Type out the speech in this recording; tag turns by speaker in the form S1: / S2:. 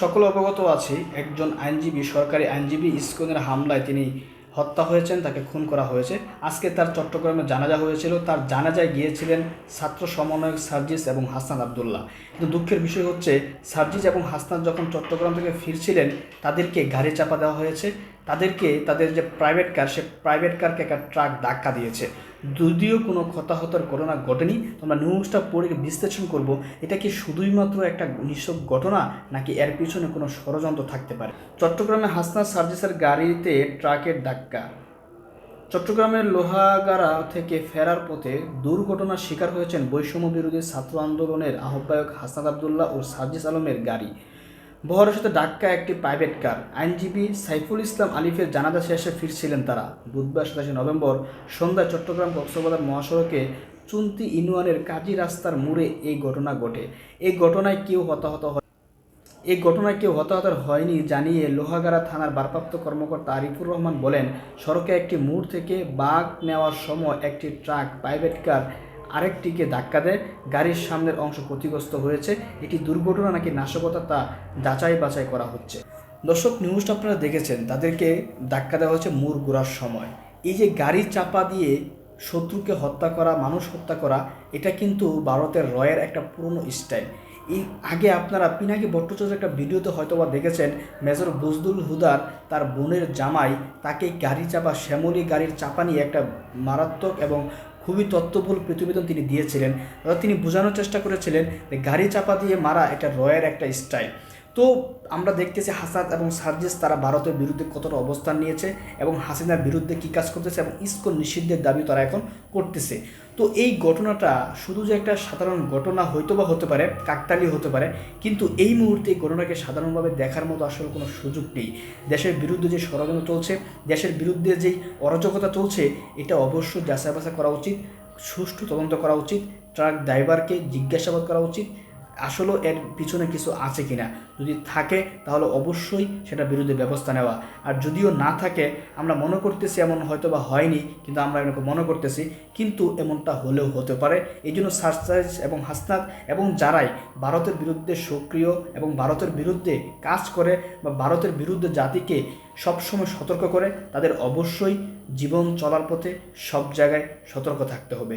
S1: সকল অবগত আছি, একজন আইনজীবী, সরকারি আইনজীবী ইসকনের হামলায় তিনি হত্যা হয়েছেন, তাকে খুন করা হয়েছে। আজকে তার চট্টগ্রামে জানাজা হয়েছিল। তার জানাজায় গিয়েছিলেন ছাত্র সমন্বয়ক সার্জিস এবং হাসনাত আবদুল্লাহ। কিন্তু দুঃখের বিষয় হচ্ছে, সার্জিস এবং হাসনাত যখন চট্টগ্রাম থেকে ফিরছিলেন, তাদেরকে গাড়ি চাপা দেওয়া হয়েছে। তাদেরকে তাদের যে প্রাইভেট কার, সে প্রাইভেট কারকে একটা ট্রাক ধাক্কা দিয়েছে। যদিও কোনো হতাহতের ঘটনা ঘটেনি, তোমরা নিউজটা পড়ে বিশ্লেষণ করব, এটা কি শুধুই মাত্র একটা নিছক ঘটনা, নাকি এর পিছনে কোনো ষড়যন্ত্র থাকতে পারে। চট্টগ্রামে হাসনাত সার্জিসের গাড়িতে ট্রাকের ধাক্কা। চট্টগ্রামের লোহাগাড়া থেকে ফেরার পথে দুর্ঘটনার শিকার হয়েছেন বৈষম্য বিরোধী ছাত্র আন্দোলনের আহ্বায়ক হাসনাত আবদুল্লাহ ও সার্জিস আলমের গাড়ি। বহরের সাথে ধাক্কা একটি প্রাইভেট কার। আইনজীবী সাইফুল ইসলাম আলিফের জানাজা শেষে ফিরছিলেন তারা। বুধবার 27 নভেম্বর সন্ধ্যায় চট্টগ্রাম কক্সবাজার মহাসড়কে চুন্তি ইউনিয়নের কাজী রাস্তার মোড়ে এই ঘটনা ঘটে। এই ঘটনায় কেউ হতাহত হয়নি জানিয়ে লোহাগাড়া থানার ভারপ্রাপ্ত কর্মকর্তা আরিফুর রহমান বলেন, সড়কে একটি মোড় থেকে বাঁক নেওয়ার সময় একটি ট্রাক প্রাইভেট কার আরেকটিকে ধাক্কা দেয়। গাড়ির সামনের অংশ ক্ষতিগ্রস্ত হয়েছে। এটি দুর্ঘটনা নাকি নাশকতা তা যাচাই বাছাই করা হচ্ছে। দর্শক, নিউজটা আপনারা দেখেছেন, তাদেরকে ধাক্কা দেওয়া হয়েছে মোড় ঘোরার সময়। এই যে গাড়ি চাপা দিয়ে শত্রুকে হত্যা করা, মানুষ হত্যা করা, এটা কিন্তু ভারতের রয়ের একটা পুরনো স্টাইল। এই আগে আপনারা পিনাকি ভট্টাচার্যের একটা ভিডিওতে হয়তো বা দেখেছেন, মেজর বজলুল হুদার তার বোনের জামাই তাকে গাড়ি চাপা, শ্যামলী গাড়ির চাপা নিয়ে একটা মারাত্মক এবং খুবই তথ্যবহুল প্রতিবেদন তিনি দিয়েছিলেন। অর্থাৎ তিনি বোঝানোর চেষ্টা করেছিলেন যে গাড়ি চাপা দিয়ে মারা এটা রয়ের একটা স্টাইল। তো আমরা দেখতেছি হাসনাত এবং সার্জিস তারা ভারতের বিরুদ্ধে কতটা অবস্থান নিয়েছে এবং হাসিনার বিরুদ্ধে কী কাজ করতেছে এবং ইসকন নিষিদ্ধের দাবি তারা এখন করতেছে। তো এই ঘটনাটা শুধু যে একটা সাধারণ ঘটনা হয়তো বা হতে পারে, কাকতালি হতে পারে, কিন্তু এই মুহূর্তে এই ঘটনাকে সাধারণভাবে দেখার মতো আসলে কোনো সুযোগ নেই। দেশের বিরুদ্ধে যে ষড়যন্ত্র চলছে, দেশের বিরুদ্ধে যেই অরাজকতা চলছে, এটা অবশ্যই যাচাই বাছাই করা উচিত, সুষ্ঠু তদন্ত করা উচিত, ট্রাক ড্রাইভারকে জিজ্ঞাসাবাদ করা উচিত আসলে এর পিছনে কিছু আছে কিনা। যদি থাকে তাহলে অবশ্যই সেটার বিরুদ্ধে ব্যবস্থা নেওয়া, আর যদিও না থাকে, আমরা মনে করতেছি এমন হয়তো বা হয়নি, কিন্তু আমরা এরকম মনে করতেছি, কিন্তু এমনটা হলেও হতে পারে। এই জন্য সার্জিস এবং হাসনাত এবং যারাই ভারতের বিরুদ্ধে সক্রিয় এবং ভারতের বিরুদ্ধে কাজ করে বা ভারতের বিরুদ্ধে জাতিকে সবসময় সতর্ক করে, তাদের অবশ্যই জীবন চলার পথে সব জায়গায় সতর্ক থাকতে হবে।